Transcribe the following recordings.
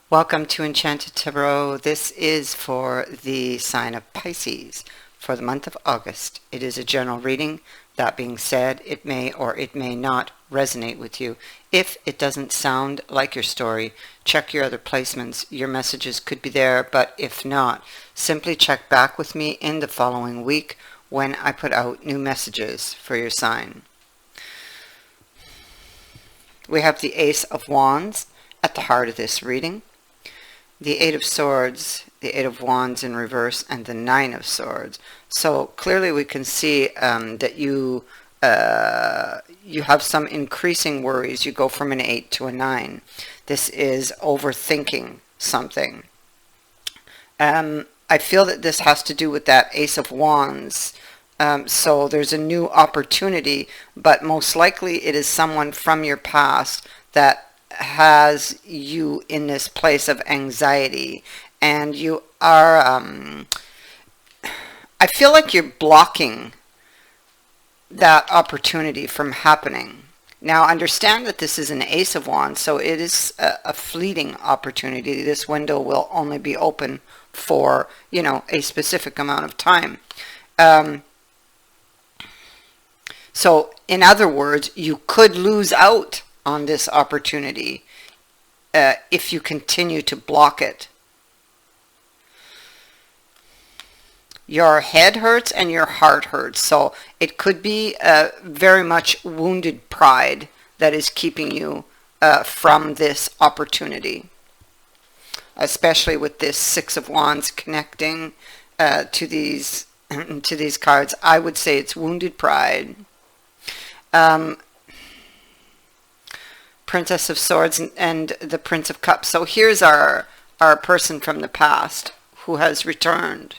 Welcome to Enchanted Tarot. This is for the sign of Pisces for the month of August. It is a general reading. That being said, it may or it may not resonate with you. If it doesn't sound like your story, check your other placements. Your messages could be there, but if not, simply check back with me in the following week when I put out new messages for your sign. We have the Ace of Wands at the heart of this reading, the Eight of Swords, the Eight of Wands in reverse, and the Nine of Swords. So clearly we can see that you have some increasing worries. You go from an 8 to a 9. This is overthinking something. I feel that this has to do with that Ace of Wands. So there's a new opportunity, but most likely it is someone from your past that has you in this place of anxiety, and you are I feel like you're blocking that opportunity from happening. Now understand that this is an Ace of Wands, so it is a fleeting opportunity. This window will only be open for, a specific amount of time. So in other words, you could lose out on this opportunity if you continue to block it. Your head hurts and your heart hurts, so it could be very much wounded pride that is keeping you from this opportunity, especially with this Six of Wands connecting to these to these cards. I would say it's wounded pride. Princess of Swords and the Prince of Cups. So here's our person from the past who has returned.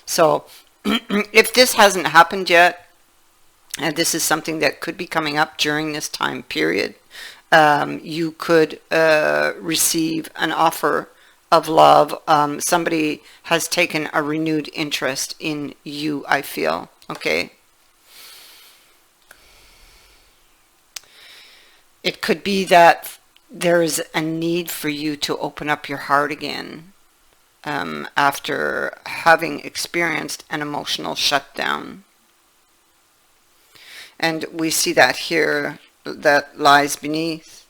So if this hasn't happened yet, and this is something that could be coming up during this time period, you could receive an offer of love. Somebody has taken a renewed interest in you, I feel. Okay. It could be that there's a need for you to open up your heart again after having experienced an emotional shutdown. And we see that here, that lies beneath.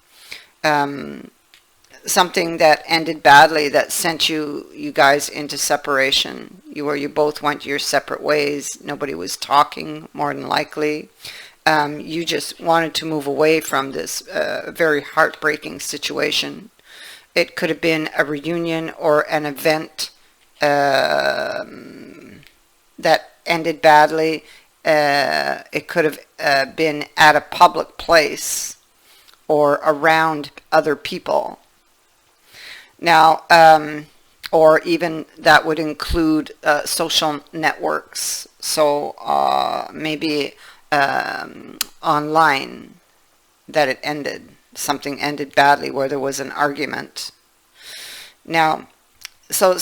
Something that ended badly, that sent you guys into separation. You both went your separate ways. Nobody was talking, more than likely. You just wanted to move away from this very heartbreaking situation. It could have been a reunion or an event that ended badly. It could have been at a public place or around other people. Now, or even that would include social networks. So maybe online that it ended. Something ended badly where there was an argument. Now, so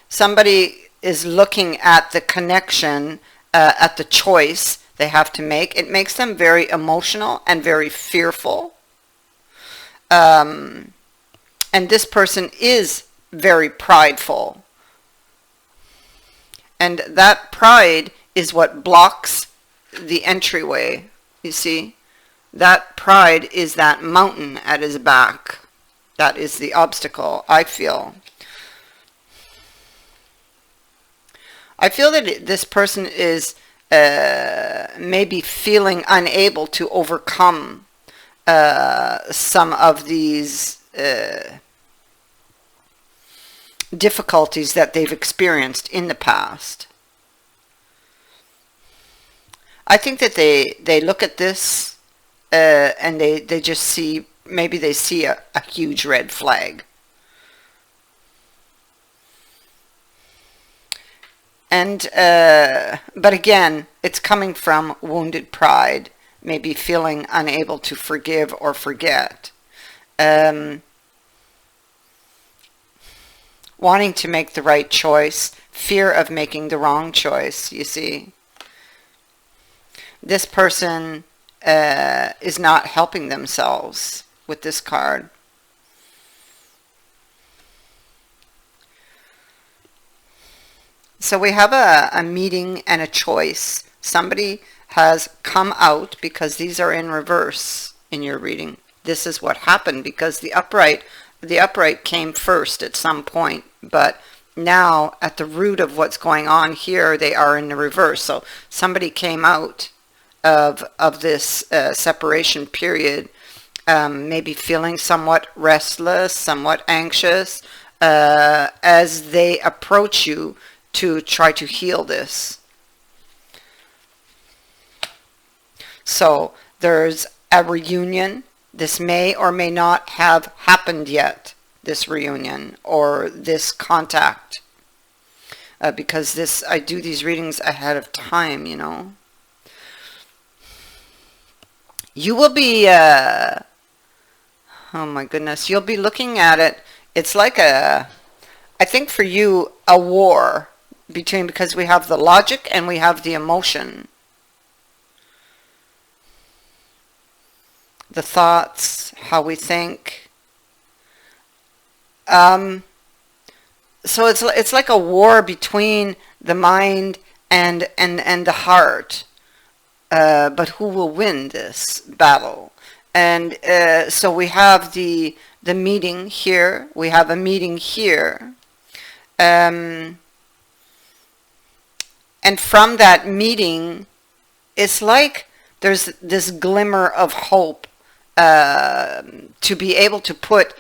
somebody is looking at the connection, at the choice they have to make. It makes them very emotional and very fearful. And this person is very prideful. And that pride is what blocks the entryway. You see, that pride is that mountain at his back. That is the obstacle, I feel. I feel that this person is maybe feeling unable to overcome some of these difficulties that they've experienced in the past. I think that they look at this and they just see, maybe they see a huge red flag. And but again, it's coming from wounded pride, maybe feeling unable to forgive or forget. Wanting to make the right choice, fear of making the wrong choice, you see. This person is not helping themselves with this card. So we have a meeting and a choice. Somebody has come out because these are in reverse in your reading. This is what happened because the upright came first at some point, but now at the root of what's going on here, they are in the reverse. So somebody came out of this separation period, maybe feeling somewhat restless, somewhat anxious, as they approach you to try to heal this. So there's a reunion. This may or may not have happened yet, this reunion or this contact, because I do these readings ahead of time, you know. You will be, oh my goodness, you'll be looking at it. It's like I think for you, a war between, because we have the logic and we have the emotion. The thoughts, how we think. So it's like a war between the mind and the heart. But who will win this battle? And so we have the meeting here. We have a meeting here. And from that meeting, it's like there's this glimmer of hope to be able to put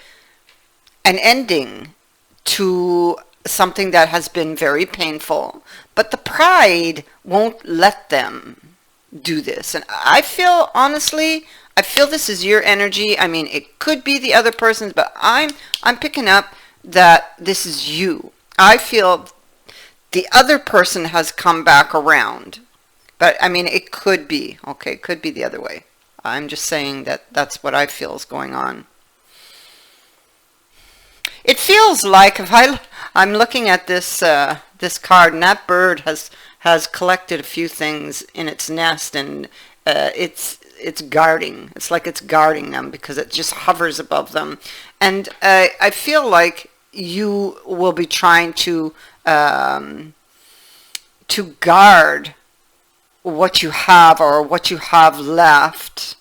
an ending to something that has been very painful. But the pride won't let them do this. And I feel, honestly, I feel this is your energy. I mean, it could be the other person's, but I'm picking up that this is you. I feel the other person has come back around. But I mean, it could be, okay, it could be the other way. I'm just saying that that's what I feel is going on. It feels like if I'm looking at this this card, and that bird has collected a few things in its nest, and it's guarding. It's like it's guarding them because it just hovers above them, and I feel like you will be trying to guard what you have or what you have left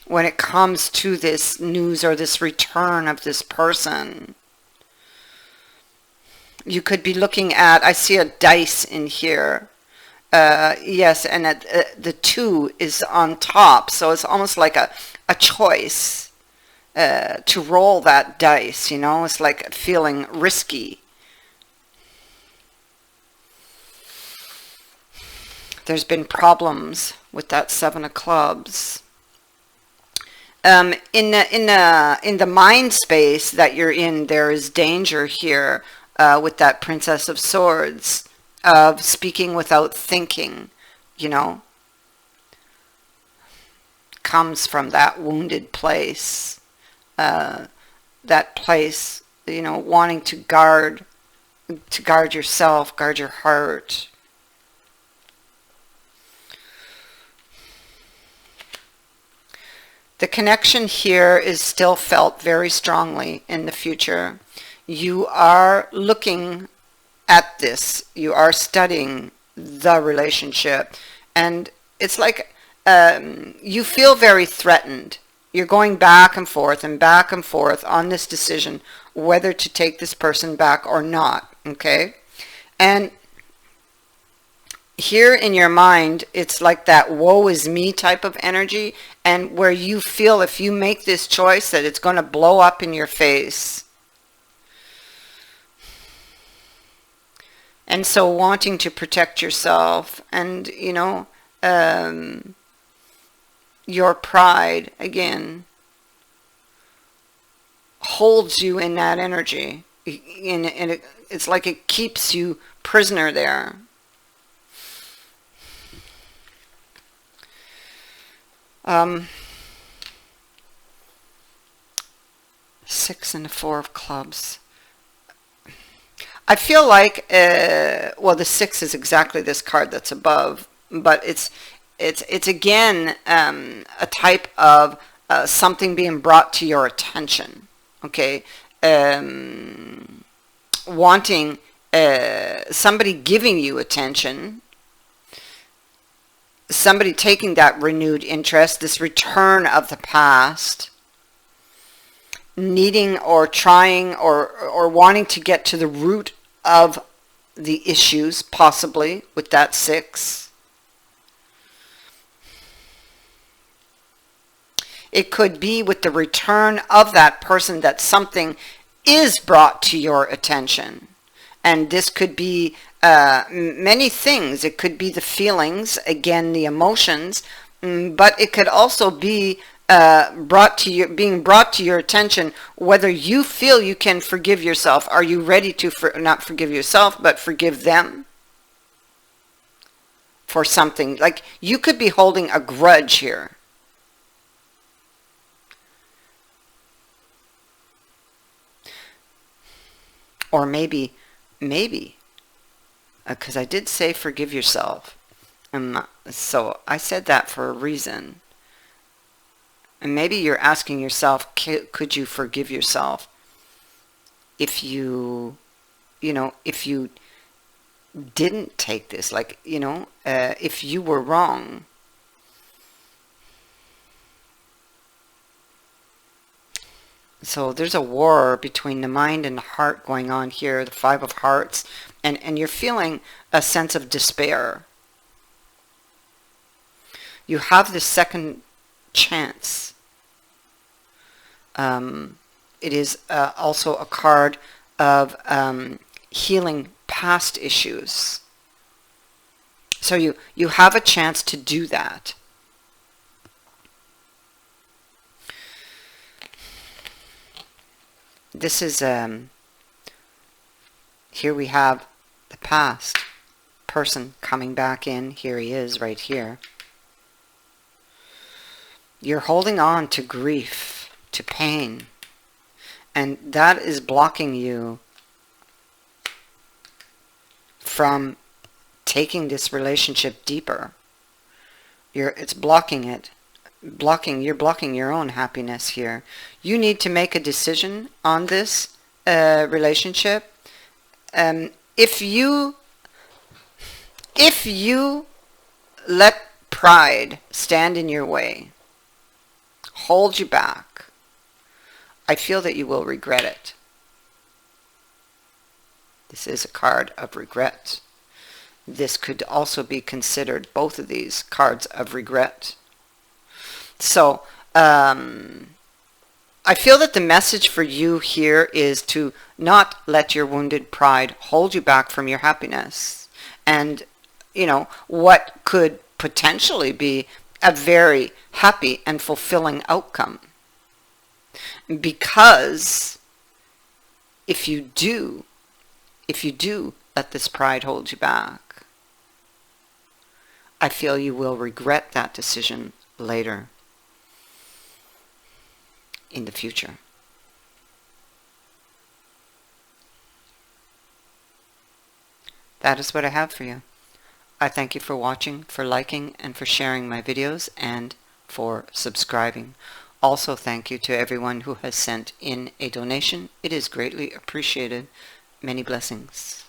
when it comes to this news or this return of this person. You could be looking at, I see a dice in here. Yes, and the 2 is on top, so it's almost like a choice to roll that dice, you know? It's like feeling risky. There's been problems with that 7 of clubs. In the mind space that you're in, there is danger here with that Princess of Swords, of speaking without thinking, you know. Comes from that wounded place, that place, you know, wanting to guard yourself, guard your heart. The connection here is still felt very strongly in the future. You are looking at this. You are studying the relationship. And it's like you feel very threatened. You're going back and forth on this decision whether to take this person back or not. Okay? And here in your mind, it's like that woe is me type of energy, and where you feel if you make this choice that it's going to blow up in your face. And so wanting to protect yourself and, you know, your pride, again, holds you in that energy. And it's like it keeps you prisoner there. Six and the 4 of clubs. I feel like, well, the 6 is exactly this card that's above, but it's again a type of something being brought to your attention. Okay, wanting somebody giving you attention, somebody taking that renewed interest, this return of the past, needing or trying or wanting to get to the root of the issues, possibly with that 6. It could be with the return of that person that something is brought to your attention. And this could be many things. It could be the feelings, again, the emotions, but it could also be being brought to your attention whether you feel you can forgive yourself. Are you ready to not forgive yourself, but forgive them for something? Like, you could be holding a grudge here. Or maybe, because I did say forgive yourself. So I said that for a reason. And maybe you're asking yourself, could you forgive yourself if you if you didn't take this, like, if you were wrong. So there's a war between the mind and the heart going on here, the 5 of Hearts, and you're feeling a sense of despair. You have this second chance. It is also a card of healing past issues. So you have a chance to do that. This is, here we have the past person coming back in. Here he is right here. You're holding on to grief, to pain, and that is blocking you from taking this relationship deeper. It's blocking it. You're blocking your own happiness here. You need to make a decision on this relationship. If you let pride stand in your way, hold you back, I feel that you will regret it. This is a card of regret. This could also be considered, both of these cards of regret. So, I feel that the message for you here is to not let your wounded pride hold you back from your happiness. And, what could potentially be a very happy and fulfilling outcome. Because if you do let this pride hold you back, I feel you will regret that decision later in the future. That is what I have for you. I thank you for watching, for liking, and for sharing my videos, and for subscribing. Also, thank you to everyone who has sent in a donation. It is greatly appreciated. Many blessings.